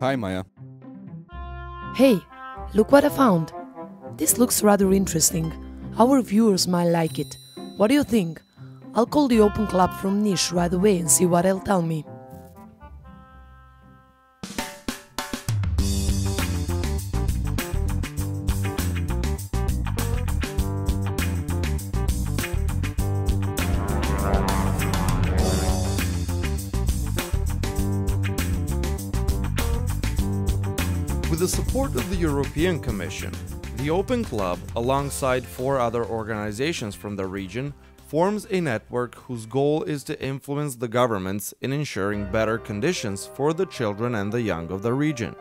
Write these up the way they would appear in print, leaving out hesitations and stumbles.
Hi, Maya. Hey, look what I found. This looks rather interesting. Our viewers might like it. What do you think? I'll call the Open Club from Niš right away and see what they'll tell me. With the support of the European Commission, the Open Club, alongside 4 other organizations from the region, forms a network whose goal is to influence the governments in ensuring better conditions for the children and the young of the region.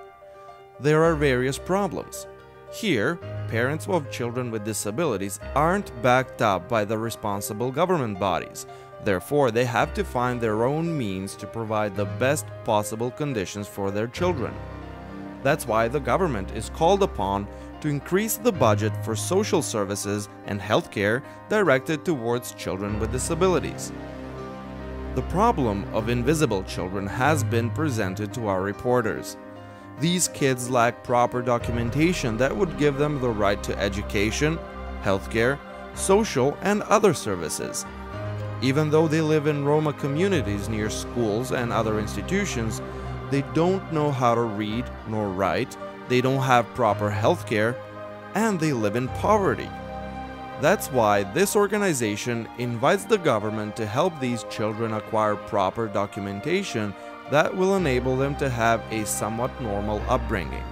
There are various problems. Here, parents of children with disabilities aren't backed up by the responsible government bodies. Therefore, they have to find their own means to provide the best possible conditions for their children. That's why the government is called upon to increase the budget for social services and healthcare directed towards children with disabilities. The problem of invisible children has been presented to our reporters. These kids lack proper documentation that would give them the right to education, healthcare, social and other services. Even though they live in Roma communities near schools and other institutions, they don't know how to read nor write, they don't have proper healthcare, and they live in poverty. That's why this organization invites the government to help these children acquire proper documentation that will enable them to have a somewhat normal upbringing.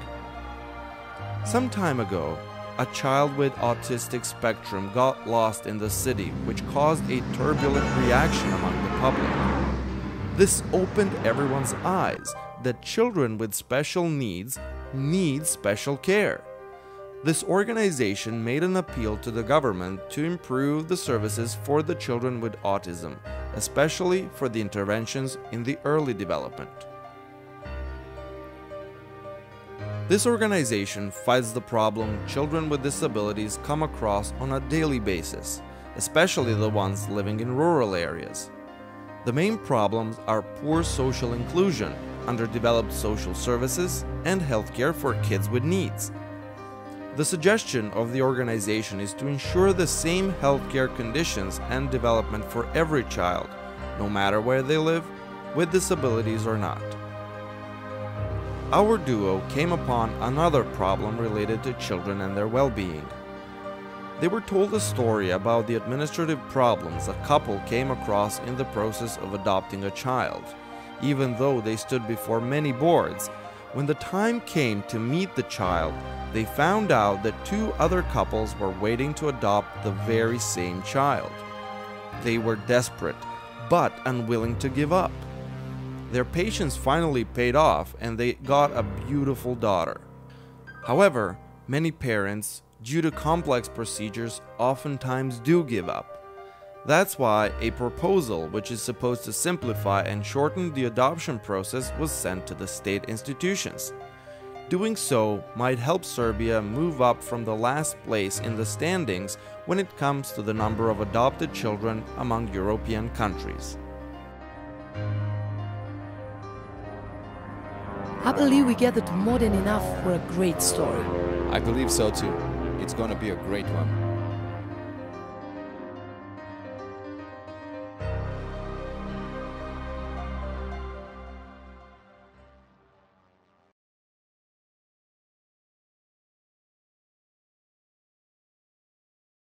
Some time ago, a child with autistic spectrum got lost in the city, which caused a turbulent reaction among the public. This opened everyone's eyes that children with special needs need special care. This organization made an appeal to the government to improve the services for the children with autism, especially for the interventions in the early development. This organization fights the problem children with disabilities come across on a daily basis, especially the ones living in rural areas. The main problems are poor social inclusion, underdeveloped social services, and healthcare for kids with needs. The suggestion of the organization is to ensure the same healthcare conditions and development for every child, no matter where they live, with disabilities or not. Our duo came upon another problem related to children and their well-being. They were told a story about the administrative problems a couple came across in the process of adopting a child. Even though they stood before many boards, when the time came to meet the child, they found out that 2 other couples were waiting to adopt the very same child. They were desperate, but unwilling to give up. Their patience finally paid off and they got a beautiful daughter. However, many parents, due to complex procedures, oftentimes do give up. That's why a proposal which is supposed to simplify and shorten the adoption process was sent to the state institutions. Doing so might help Serbia move up from the last place in the standings when it comes to the number of adopted children among European countries. I believe we gathered more than enough for a great story. I believe so too. It's gonna be a great one.